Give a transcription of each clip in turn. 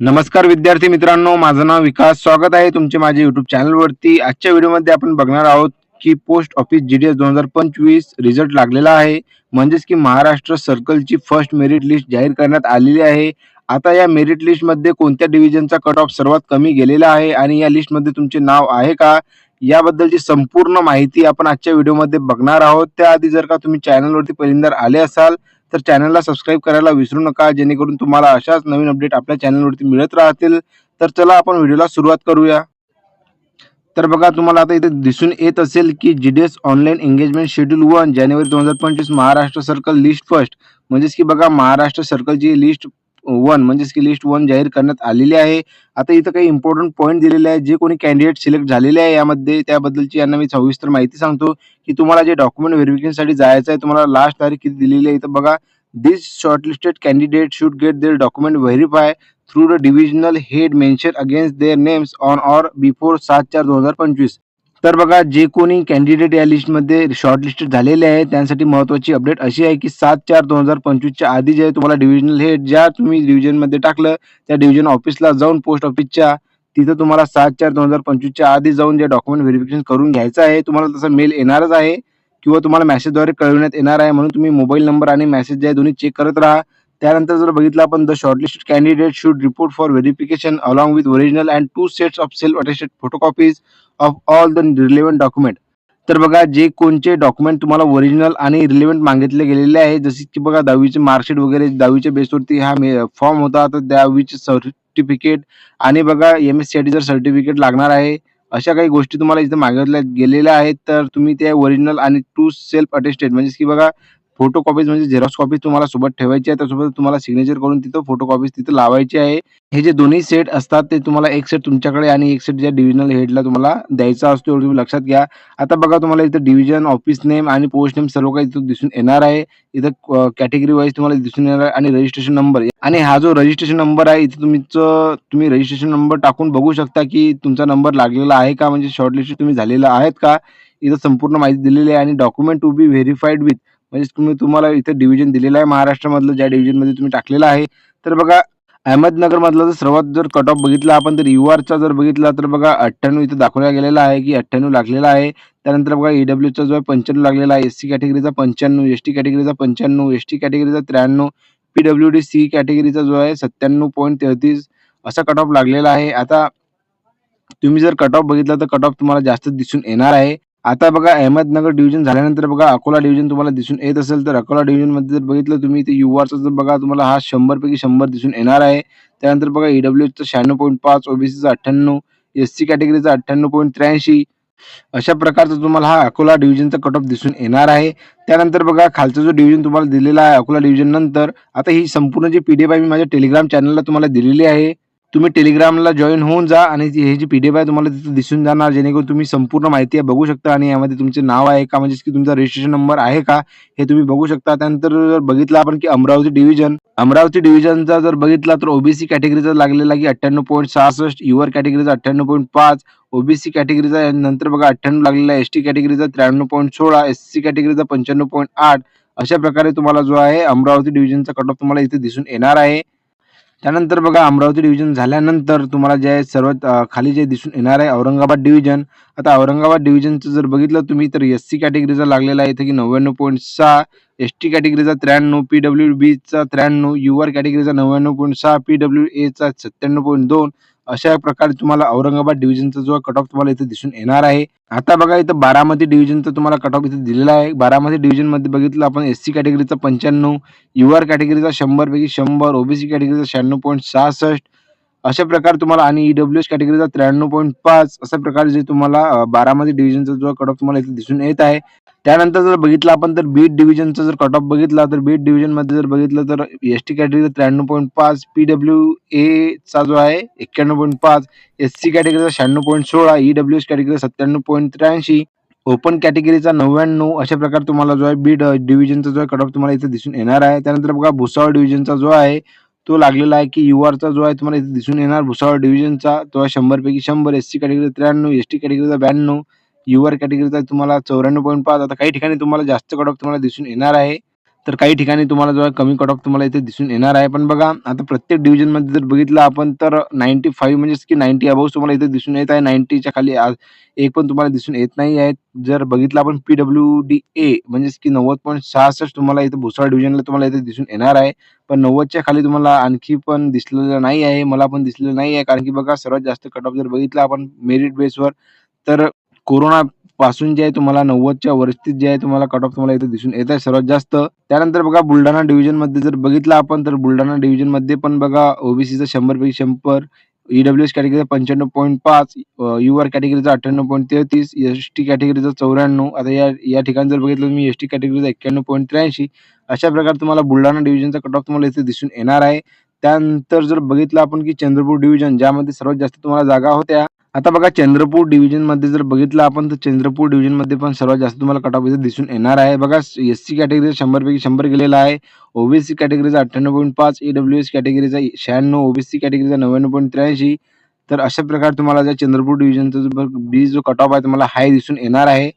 नमस्कार विद्यार्थी मित्रांनो, माझं नाव विकास. स्वागत आहे तुमचे माझ्या YouTube चॅनलवरती. आजच्या व्हिडिओमध्ये आपण बघणार आहोत की पोस्ट ऑफिस GDS 2025 रिझल्ट लागलेला आहे. म्हणजेच की महाराष्ट्र सर्कलची फर्स्ट मेरिट लिस्ट जाहीर करण्यात आलेली आहे. आता या मेरिट लिस्टमध्ये कोणत्या डिव्हिजनचा कट ऑफ सर्वात कमी गेलेला आहे आणि या लिस्टमध्ये तुमचे नाव आहे का? याबद्दलची संपूर्ण माहिती आपण आजच्या व्हिडिओमध्ये बघणार आहोत. त्याआधी जर का तुम्ही चॅनलवरती पहिल्यांदा आले असाल तर चॅनलला सबस्क्राईब करायला विसरू नका, जेणेकरून तुम्हाला अशाच नवीन अपडेट आपल्या चॅनलवरती मिळत राहतील. तर चला आपण व्हिडिओला सुरुवात करूया. तर बघा, तुम्हाला आता इथे दिसून येत असेल की GDS ऑनलाईन एंगेजमेंट शेड्यूल 1 जानेवारी 2025 महाराष्ट्र सर्कल लिस्ट फर्स्ट, म्हणजेच की बघा महाराष्ट्र सर्कलची लिस्ट 1 म्हणजेच की लिस्ट 1 जाहीर करण्यात आलेली आहे. आता इथं काही इम्पॉर्टंट पॉईंट दिलेले आहेत. जे कोणी कॅन्डिडेट सिलेक्ट झालेले आहे यामध्ये, त्याबद्दलची यांना मी सविस्तर माहिती सांगतो की तुम्हाला जे डॉक्युमेंट व्हेरिफिकेशनसाठी जायचं आहे, तुम्हाला लास्ट तारीख किती दिलेली आहे. इथं बघा, this shortlisted candidate should get their document verify through the divisional head mention against their names on or before 7/4/2025. तर बघा, जे कोणी कॅन्डिडेट या लिस्टमध्ये शॉर्टलिस्टेड झालेले आहेत त्यांसाठी महत्त्वाची अपडेट अशी आहे की 7/4/2025च्या आधी जे तुम्हाला डिव्हिजनल हेड ज्या तुम्ही डिव्हिजनमध्ये टाकलं त्या डिव्हिजन ऑफिसला जाऊन पोस्ट ऑफिसच्या तिथं तुम्हाला 7/4/2025च्या आधी जाऊन जे डॉक्युमेंट व्हेरिफिकेशन करून घ्यायचं आहे. तुम्हाला तसा मेल येणारच आहे किंवा तुम्हाला मेसेजद्वारे कळविण्यात येणार आहे. म्हणून तुम्ही मोबाईल नंबर आणि मेसेज जे आहे दोन्ही चेक करत राहा. त्यानंतर जर बघितलं आपण, the shortlisted candidate should report for verification along with original and 2 sets of self attested photocopies of all the relevant document. तर बघा, जे कोणते डॉक्युमेंट तुम्हाला ओरिजिनल आणि रिलेव्हंट मागितले गेलेले आहे, जसे की बघा 10वीचे मार्कशीट वगैरे, 10वीच्या बेसवरती हा फॉर्म होता. तर 10वीचे सर्टिफिकेट आणि बघा MSCIT सर्टिफिकेट लागणार आहे. अशा काही गोष्टी तुम्हाला इथे मागितल्या गेलेल्या आहेत. तर तुम्ही त्या ओरिजिनल आणि 2 सेल्फ अटेस्टेड म्हणजेच की बघा फोटो कॉपीज म्हणजे झेरॉक्स कॉपी तुम्हाला सोबत ठेवायची आहे. त्यासोबत तुम्हाला सिग्नेचर करून तिथं फोटो कॉपीज तिथं लावायची आहे. हे जे दोन्ही सेट असतात ते तुम्हाला एक सेट तुमच्याकडे आणि एक सेट ज्या डिव्हिजनल हेडला तुम्हाला द्यायचा असतो, एवढं तुम्ही लक्षात घ्या. आता बघा, तुम्हाला इथं डिव्हिजन, ऑफिस नेम आणि पोस्ट नेम सर्व काही इथं दिसून येणार आहे. इथं कॅटेगरी वाईज तुम्हाला दिसून येणार आहे आणि रजिस्ट्रेशन नंबर, आणि हा जो रजिस्ट्रेशन नंबर आहे इथे तुम्ही रजिस्ट्रेशन नंबर टाकून बघू शकता की तुमचा नंबर लागलेला आहे का, म्हणजे शॉर्टलिस्ट तुम्ही झालेला आहेत का. इथं संपूर्ण माहिती दिलेली आहे आणि document to be verified with, म्हणजे तुम्हाला इथे डिव्हिजन दिलेलं आहे महाराष्ट्रामधलं ज्या डिव्हिजनमध्ये तुम्ही टाकलेलं आहे. तर बघा, अहमदनगरमधला जर सर्वात जर कट ऑफ बघितला आपण, तर URचा जर बघितला तर बघा 98 इथं दाखवला गेलेला आहे की 98 लागलेला आहे. त्यानंतर बघा EWचा जो आहे 95 लागलेला आहे, SC कॅटेगरीचा 95, ST कॅटेगरीचा 95, ST कॅटेगरीचा 93, PWD-C कॅटेगरीचा जो आहे 97.33 असा कट ऑफ लागलेला आहे. आता तुम्ही जर कट ऑफ बघितला तर कट ऑफ तुम्हाला जास्त दिसून येणार आहे. आता बघा, अहमदनगर डिव्हिजन झाल्यानंतर बघा अकोला डिव्हिजन तुम्हाला दिसून येत असेल, तर अकोला डिव्हिजनमध्ये जर बघितलं तुम्ही तर URचा जर बघा तुम्हाला हा 100 पैकी 100 दिसून येणार आहे. त्यानंतर बघा EWचा 96.5, OBCचा 98, SC कॅटेगरीचा 98.83 अशा प्रकारचा तुम्हाला हा अकोला डिव्हिजनचा कट ऑफ दिसून येणार आहे. त्यानंतर बघा, खालचा जो डिव्हिजन तुम्हाला दिलेला आहे अकोला डिव्हिजन नंतर, आता ही संपूर्ण जी PDF आहे मी माझ्या टेलिग्राम चॅनलला तुम्हाला दिलेली आहे. तुम्ही टेलिग्रामला जॉइन होऊन जा आणि ही जी PDF आहे तुम्हाला तिथे दिसून जाणार, जेणेकरून तुम्ही संपूर्ण माहिती बघू शकता आणि यामध्ये तुमचे नाव आहे का, म्हणजेच की तुमचा रजिस्ट्रेशन नंबर आहे का, हे तुम्ही बघू शकता. त्यानंतर जर बघितलं आपण की अमरावती डिव्हिजनचा जर बघितला तर OBC कॅटेगरीचा लागलेला की 98.66, युअर कॅटेगरीचा 98.5, OBC कॅटेगरीचा नंतर बघा 98 लागलेला आहे, ST कॅटेगरीचा 93.16, SC कॅटेगरीचा 95.8 अशा प्रकारे तुम्हाला जो आहे अमरावती डिव्हिजनचा कट ऑफ तुम्हाला इथे दिसून येणार आहे. त्यानंतर बघा, अमरावती डिव्हिजन झाल्यानंतर तुम्हाला जे आहे सर्वात खाली जे दिसून येणार आहे औरंगाबाद डिव्हिजन. आता औरंगाबाद डिव्हिजनचं जर बघितलं तुम्ही तर SC कॅटेगरीचा लागलेला आहे इथे की 99.6, ST कॅटेगरीचा 93, PWBचा 93, युअर कॅटेगरीचा 99.6, PWAचा 97.2 अशा प्रकारे तुम्हाला औरंगाबाद डिव्हिजनचा जो कट ऑफ तुम्हाला इथे दिसून येणार आहे. आता बघा, इथं बारामती डिव्हिजनचा तुम्हाला कट ऑफ इथे दिलेला आहे. बारामती डिव्हिजनमध्ये बघितलं आपण SC कॅटेगरीचा 95, युअर कॅटेगरीचा 100 पैकी 100, OBC कॅटेगरीचा 96.66 अशा प्रकारे तुम्हाला आणि EWS कॅटेगरीचा 93.5 अशा प्रकारे जे तुम्हाला बारामती डिव्हिजनचा जो कट ऑफ तुम्हाला इथे दिसून येत आहे. त्यानंतर जर बघितलं आपण तर बीड डिव्हिजनचा जर कट ऑफ बघितला तर बीड डिव्हिजनमध्ये जर बघितलं तर ST कॅटेगरीचा 93.5, PWAचा जो आहे 91.5, SC कॅटेगरीचा 96.16, EWS कॅटेगरीचा 97.83, ओपन कॅटेगरीचा 99 अशा प्रकारे तुम्हाला जो आहे बीड डिव्हिजनचा जो कट ऑफ तुम्हाला इथे दिसून येणार आहे. त्यानंतर बघा, भुसावळ डिव्हिजनचा जो आहे तो लागलेला आहे की URचा जो आहे तुम्हाला इथे दिसून येणार भुसावळ डिव्हिजनचा, तो आहे 100 पैकी 100, SC कॅटेगरीचा 93, ST कॅटेगरीचा 92, युअर कॅटेगरीचा तुम्हाला 94.5. आता काही ठिकाणी तुम्हाला जास्त कट ऑफ तुम्हाला दिसून येणार आहे. तर काही ठिकाणी तुम्हाला जो आहे कमी कट ऑफ तुम्हाला इथे दिसून येणार आहे. पण बघा आता प्रत्येक डिव्हिजनमध्ये जर बघितलं आपण तर 95 म्हणजेच की 90 अबोव्ह तुम्हाला इथे दिसून येत आहे. 90च्या खाली एक पण तुम्हाला दिसून येत नाही आहे. जर बघितलं आपण पी-डब्ल्यू-डी-ए म्हणजेच की 90.66 तुम्हाला इथे भुसावळ डिव्हिजनला तुम्हाला इथे दिसून येणार आहे. पण 90च्या खाली तुम्हाला आणखी पण दिसलेलं नाही आहे. मला पण दिसलेलं नाही आहे. कारण की बघा सर्वात जास्त कट ऑफ जर बघितला आपण मेरिट बेसवर तर कोरोना पासून जे आहे तुम्हाला 90च्या वरतीच जे आहे तुम्हाला कट ऑफ तुम्हाला इथे दिसून येत आहे सर्वात जास्त. त्यानंतर बघा बुलढाणा डिव्हिजनमध्ये जर बघितलं आपण तर बुलढाणा डिव्हिजनमध्ये पण बघा ओबीसीचा 100 पैकी 100, ईडब्ल्यूएस कॅटेगरीचा 95.5, यूआर कॅटेगरीचा 98.33, एसटी कॅटेगरीचा 94. आता या या ठिकाणी जर बघितलं तुम्ही एसटी कॅटेगरीचा 91.83 अशा प्रकारे तुम्हाला बुलढाणा डिव्हिजनचा कट ऑफ तुम्हाला इथे दिसून येणार आहे. त्यानंतर जर बघितलं आपण की चंद्रपूर डिव्हिजन ज्यामध्ये सर्वात जास्त तुम्हाला जागा होत्या. आता बघा चंद्रपूर डिव्हिजनमध्ये जर बघितलं आपण तर चंद्रपूर डिव्हिजनमध्ये पण सर्वात जास्त तुम्हाला कट ऑफ इथे दिसून येणार आहे. बघा एससी कॅटेगरीचा 100 पैकी 100 गेलेला आहे. ओबीसी कॅटेगरीचा 98.5, ईडब्ल्यूएस कॅटेगरीचा 96, ओबीसी कॅटेगरीचा 99.83. तर अशा प्रकारे तुम्हाला ज्या चंद्रपूर डिव्हिजनचा जो कट ऑफ आहे तुम्हाला हाय दिसून येणार आहे.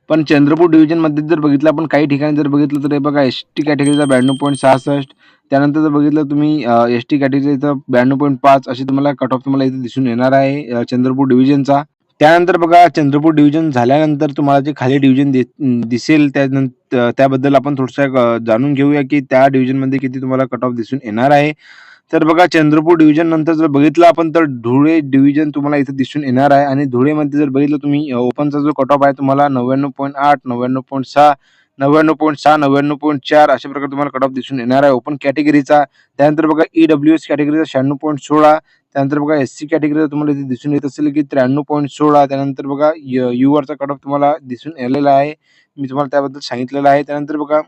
पण चंद्रपूर डिव्हिजनमध्ये जर बघितलं आपण काही ठिकाणी जर बघितलं तर हे बघा एसटी कॅटेगरीचा 92.66, त्यानंतर जर बघितलं तुम्ही एसटी कॅटेगरीचा इथं 92.5 अशी तुम्हाला कट ऑफ तुम्हाला इथे दिसून येणार आहे चंद्रपूर डिव्हिजनचा. त्यानंतर बघा चंद्रपूर डिव्हिजन झाल्यानंतर तुम्हाला जे खाली डिव्हिजन दिसेल त्याबद्दल आपण थोडंसं जाणून घेऊया की त्या डिव्हिजनमध्ये किती तुम्हाला कट ऑफ दिसून येणार आहे. तर बघा चंद्रपूर डिव्हिजन नंतर जर बघितलं आपण तर धुळे डिव्हिजन तुम्हाला इथे दिसून येणार आहे आणि धुळेमध्ये जर बघितलं तुम्ही ओपनचा जो कट ऑफ आहे तुम्हाला 99.8, 99.6, 99.6, 99.4 अशा प्रकारे तुम्हाला कट ऑफ दिसून येणार आहे ओपन कॅटेगरीचा. त्यानंतर बघा ईडब्ल्यूएस कॅटेगरीचा 96.16, त्यानंतर बघा एससी कॅटेगरीचा तुम्हाला इथे दिसून येत असेल की 93.16, त्यानंतर बघा यूआरचा कट ऑफ तुम्हाला दिसून आलेला आहे. मी तुम्हाला त्याबद्दल सांगितलेलं आहे. त्यानंतर बघा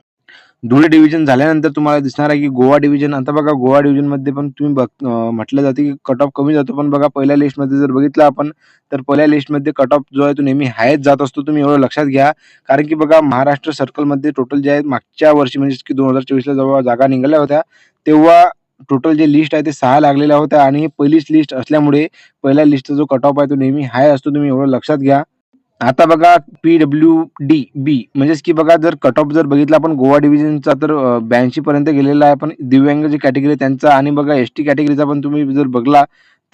धुळे डिव्हिजन झाल्यानंतर तुम्हाला दिसणार आहे की गोवा डिव्हिजन. आता बघा गोवा डिव्हिजनमध्ये पण तुम्ही म्हटलं जाते की कट ऑफ कमी जातो. पण बघा पहिल्या लिस्टमध्ये जर बघितलं आपण तर पहिल्या लिस्टमध्ये कट ऑफ जो आहे तो नेहमी हायच जात असतो. तुम्ही एवढं लक्षात घ्या. कारण की बघा महाराष्ट्र सर्कलमध्ये टोटल जे आहे मागच्या वर्षी म्हणजेच की 2024ला जेव्हा जागा निघाल्या होत्या तेव्हा टोटल जे लिस्ट आहे ते 6 लागलेल्या होत्या आणि ही पहिलीच लिस्ट असल्यामुळे पहिल्या लिस्टचा जो कट ऑफ आहे तो नेहमी हाय असतो. तुम्ही एवढं लक्षात घ्या. आता बघा पी-डब्ल्यू-डी-बी म्हणजेच की बघा जर कट ऑफ जर बघितला आपण गोवा डिव्हिजनचा तर 82 पर्यंत गेलेला आहे. पण दिव्यांग जी कॅटेगरी आहे त्यांचा आणि बघा एसटी कॅटेगरीचा पण तुम्ही जर बघला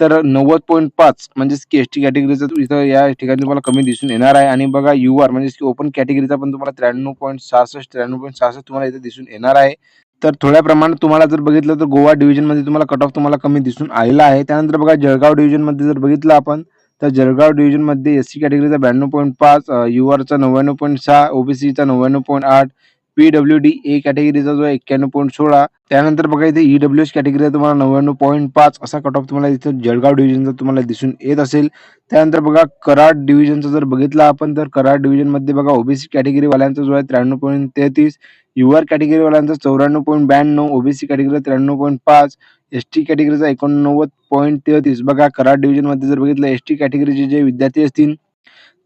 तर 90.5 म्हणजेच की एसटी कॅटेगरीचा इथं या ठिकाणी तुम्हाला कमी दिसून येणार आहे आणि बघा यूआर म्हणजेच की ओपन कॅटेगरीचा पण तुम्हाला 93.66 93.66 तुम्हाला इथे दिसून येणार आहे. तर थोड्या प्रमाणात तुम्हाला जर बघितलं तर गोवा डिव्हिजनमध्ये तुम्हाला कट ऑफ तुम्हाला कमी दिसून आलेला आहे. त्यानंतर बघा जळगाव डिव्हिजनमध्ये जर बघितलं आपण तर जळगाव डिव्हिजनमध्ये एससी कॅटेगरीचा 92.5, यूआरचा 99.6, ओबीसीचा 99.8, पी-डब्ल्यू-डी-ए कॅटेगरीचा जो आहे 91.16. त्यानंतर बघा इथे ईडब्ल्यूएस कॅटेगरीचा तुम्हाला 99.5 असा कट ऑफ तुम्हाला इथे जळगाव डिव्हिजनचा तुम्हाला दिसून येत असेल. त्यानंतर बघा कराड डिव्हिजनचा जर बघितलं आपण तर कराड डिव्हिजनमध्ये बघा ओबीसी कॅटेगरीवाल्यांचा जो आहे 93.33, यूआर कॅटेगरीवाल्यांचा 94.92, ओबीसी कॅटेगरीचा 93.5, एसटी कॅटेगरीचा 89.33. बघा कराड डिव्हिजनमध्ये जर बघितलं एसटी कॅटेगरीचे जे विद्यार्थी असतील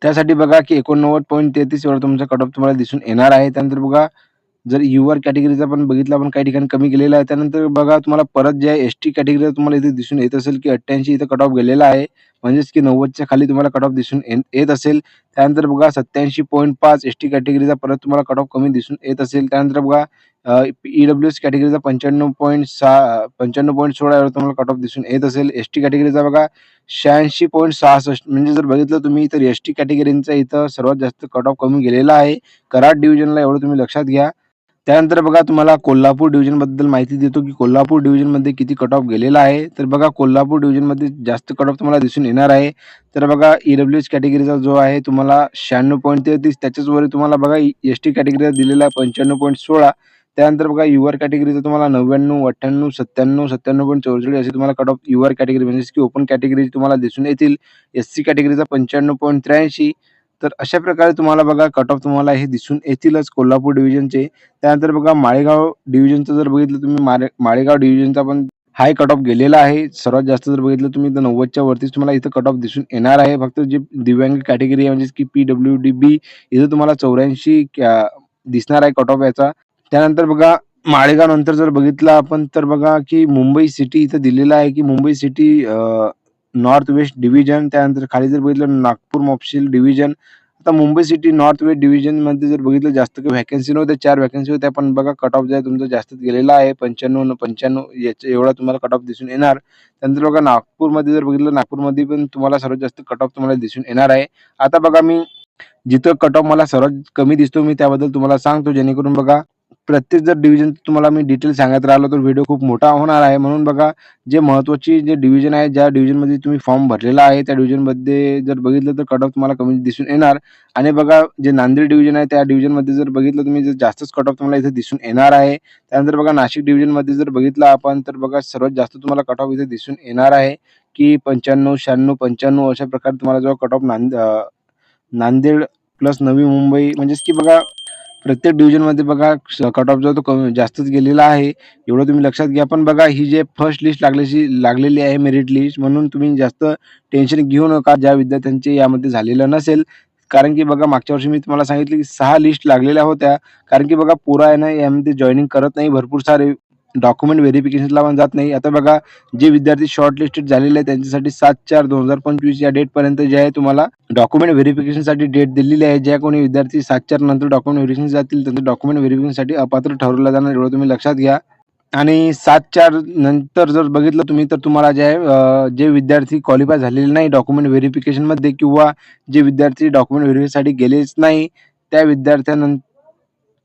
त्यासाठी बघा की 89.33 एवढा तुमचा कट ऑफ तुम्हाला दिसून येणार आहे. त्यानंतर बघा जर यूआर कॅटेगरीचा पण बघितला आपण काही ठिकाणी कमी गेलेला आहे. त्यानंतर बघा तुम्हाला परत जे आहे एसटी कॅटेगरीचा तुम्हाला इथे दिसून येत असेल की 88 इथं कट ऑफ गेलेला आहे. म्हणजेच की 90च्या खाली तुम्हाला कट ऑफ दिसून येत असेल. त्यानंतर बघा 87.5 एसटी कॅटेगरीचा परत तुम्हाला कट ऑफ कमी दिसून येत असेल. त्यानंतर बघा ईडब्ल्यूएस कॅटेगरीचा 95.16 एवढा तुम्हाला कट ऑफ दिसून येत असेल. एसटी कॅटेगरीचा बघा 86.66 म्हणजे जर बघितलं तुम्ही तर एसटी कॅटेगरीचा इथं सर्वात जास्त कट ऑफ कमी गेलेला आहे. कराड डिव्हिजनला एवढं तुम्ही लक्षात घ्या. त्यानंतर बघा तुम्हाला कोल्हापूर डिव्हिजनबद्दल माहिती देतो की कोल्हापूर डिव्हिजनमध्ये किती कट ऑफ गेलेला आहे. तर बघा कोल्हापूर डिव्हिजनमध्ये जास्त कट ऑफ तुम्हाला दिसून येणार आहे. तर बघा ईडब्ल्यूएस कॅटेगरीचा जो आहे तुम्हाला 96.33 त्याच्याच वर तुम्हाला बघा एसटी कॅटेगरीचा दिलेला आहे 95.16. त्यानंतर बघा यूआर कॅटेगरीचा तुम्हाला 99, 98, 97, 97.44 असे तुम्हाला कट ऑफ यूआर कॅटेगरी म्हणजेच की ओपन कॅटेगरी तुम्हाला दिसून येतील. एससी कॅटेगरीचा 95.83. तर अशा प्रकारे तुम्हाला बघा कट ऑफ तुम्हाला हे दिसून येतीलच कोल्हापूर डिव्हिजनचे. त्यानंतर बघा माळेगाव डिव्हिजनचं जर बघितलं तुम्ही माळेगाव डिव्हिजनचा पण हाय कट ऑफ गेलेला आहे. सर्वात जास्त जर बघितलं तुम्ही तर 90च्या वरतीच तुम्हाला इथं कट ऑफ दिसून येणार आहे. फक्त जे दिव्यांग कॅटेगरी आहे म्हणजेच की पी-डब्ल्यू-डी-बी इथं तुम्हाला 84 दिसणार आहे कट ऑफ याचा. त्यानंतर बघा माळेगाव नंतर जर बघितलं आपण तर बघा की मुंबई सिटी इथं दिलेलं आहे की Mumbai city north west division. त्यानंतर खाली जर बघितलं नागपूर मॉफशिल डिव्हिजन आता मुंबई सिटी नॉर्थ वेस्ट डिव्हिजनमध्ये जर बघितलं जास्त काही व्हॅकन्सी नव्हत्या, 4 व्हॅकन्सी होत्या. पण बघा कट ऑफ जे आहे तुमचं जास्तच गेलेला आहे. 95 याच्या एवढा तुम्हाला कट ऑफ दिसून येणार. त्यानंतर बघा नागपूरमध्ये जर बघितलं, नागपूरमध्ये पण तुम्हाला सर्वात जास्त कट ऑफ तुम्हाला दिसून येणार आहे. आता बघा मी जिथं कट ऑफ मला सर्वात कमी दिसतो मी त्याबद्दल तुम्हाला सांगतो, जेणेकरून बघा प्रत्येक जर डिव्हिजन तुम्हाला मी डिटेल सांगत राहिलो तर व्हिडिओ खूप मोठा होणार आहे. म्हणून बघा जे महत्त्वाची जे डिव्हिजन आहे, ज्या डिव्हिजनमध्ये तुम्ही फॉर्म भरलेला आहे, त्या डिव्हिजनमध्ये जर बघितलं तर कट ऑफ तुम्हाला कमी दिसून येणार. आणि बघा जे नांदेड डिव्हिजन आहे, त्या डिव्हिजनमध्ये जर बघितलं तुम्ही तर जास्तच कट ऑफ तुम्हाला इथे दिसून येणार आहे. त्यानंतर बघा नाशिक डिव्हिजनमध्ये जर बघितलं आपण तर बघा सर्वात जास्त तुम्हाला कट ऑफ इथे दिसून येणार आहे, की 95, 96, 95 अशा प्रकारे तुम्हाला जो cut off Nanded plus Navi Mumbai म्हणजेच की बघा प्रत्येक डिव्हिजनमध्ये बघा कट ऑफ जो तो कमी जास्तच गेलेला आहे. एवढं तुम्ही लक्षात घ्या. पण बघा ही जे फर्स्ट लिस्ट लागलेली आहे मेरिट लिस्ट, म्हणून तुम्ही जास्त टेन्शन घेऊ नका ज्या विद्यार्थ्यांचे यामध्ये झालेलं नसेल. कारण की बघा मागच्या वर्षी मी तुम्हाला सांगितलं की 6 लिस्ट लागलेल्या होत्या. कारण की बघा पोरं आहे ना यामध्ये जॉइनिंग करत नाही, भरपूर सारे डॉक्युमेंट व्हेरिफिकेशनला पण जात नाही. आता बघा जे विद्यार्थी शॉर्ट लिस्टेड झालेले आहेत त्यांच्यासाठी 7/4/2025 या डेटपर्यंत जे आहे तुम्हाला डॉक्युमेंट व्हेरिफिकेशनसाठी डेट दिलेली आहे. ज्या कोणी विद्यार्थी 7/4 नंतर डॉक्युमेंट व्हेरिफिकेशन जातील त्यांचं डॉक्युमेंट व्हेरिफिकेशनसाठी अपात्र ठरवलं जाणार, एवढं तुम्ही लक्षात घ्या. आणि 7/4 नंतर जर बघितलं तुम्ही तर तुम्हाला जे आहे जे विद्यार्थी क्वालिफाय झालेले नाही डॉक्युमेंट व्हेरिफिकेशनमध्ये किंवा जे विद्यार्थी डॉक्युमेंट व्हेरिफिकेशनसाठी गेलेच नाही, त्या विद्यार्थ्यांची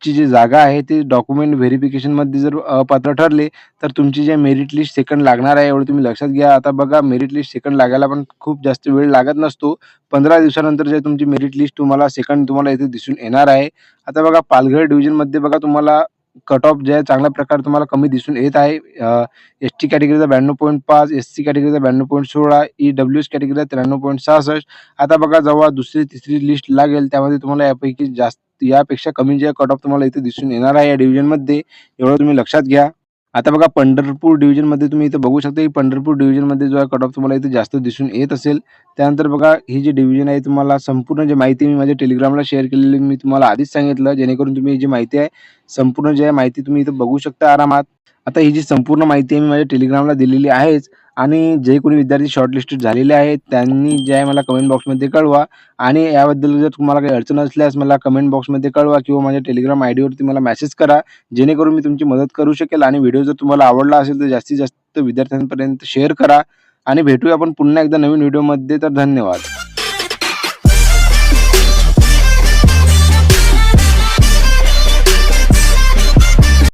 जी जागा आहे ती डॉक्युमेंट व्हेरिफिकेशनमध्ये जर अपात्र ठरले, तर तुमची जे मेरिट लिस्ट सेकंड लागणार आहे, एवढं तुम्ही लक्षात घ्या. आता बघा मेरिट लिस्ट सेकंड लागायला पण खूप जास्त वेळ लागत नसतो. 15 दिवसानंतर जे तुमची मेरिट लिस्ट तुम्हाला सेकंड तुम्हाला इथे दिसून येणार आहे. आता बघा पालघर डिव्हिजनमध्ये बघा तुम्हाला कट ऑफ जे आहे चांगल्या प्रकारे तुम्हाला कमी दिसून येत आहे. एस-टी कॅटेगरीचा 92.5, एस-सी कॅटेगरीचा 92.16, ई-डब्ल्यू-एस कॅटेगरीचा 93.66. आता बघा जेव्हा दुसरी, तिसरी लिस्ट लागेल त्यामध्ये तुम्हाला यापैकी यापेक्षा कमी जे कट ऑफ तुम्हाला इथे दिसून येणार आहे या डिव्हिजनमध्ये, एवढं तुम्ही लक्षात घ्या. आता बघा पंढरपूर डिव्हिजनमध्ये तुम्ही इथे बघू शकता, की पंढरपूर डिव्हिजनमध्ये जो आहे कट ऑफ तुम्हाला इथे जास्त दिसून येत असेल. त्यानंतर बघा ही जी डिव्हिजन आहे तुम्हाला संपूर्ण जी माहिती मी माझ्या टेलिग्रामला शेअर केलेली मी तुम्हाला आधीच सांगितलं, जेणेकरून तुम्ही ही जी माहिती आहे संपूर्ण जी आहे माहिती तुम्ही इथे बघू शकता आरामात. आता ही जी संपूर्ण माहिती आहे मी माझ्या टेलिग्रामला दिलेली आहेच. आणि जे कोणी विद्यार्थी शॉर्टलिस्टेड झालेले आहेत त्यांनी जे आहे मला कमेंट बॉक्समध्ये कळवा. आणि याबद्दल जर तुम्हाला काही अडचण असल्यास मला कमेंट बॉक्समध्ये कळवा किंवा माझ्या टेलिग्राम आयडीवरती मला मेसेज करा, जेणेकरून मी तुमची मदत करू शकेल. आणि व्हिडिओ जर तुम्हाला आवडला असेल तर जास्तीत जास्त विद्यार्थ्यांपर्यंत शेअर करा. आणि भेटूया आपण पुन्हा एकदा नवीन व्हिडिओमध्ये. तर धन्यवाद.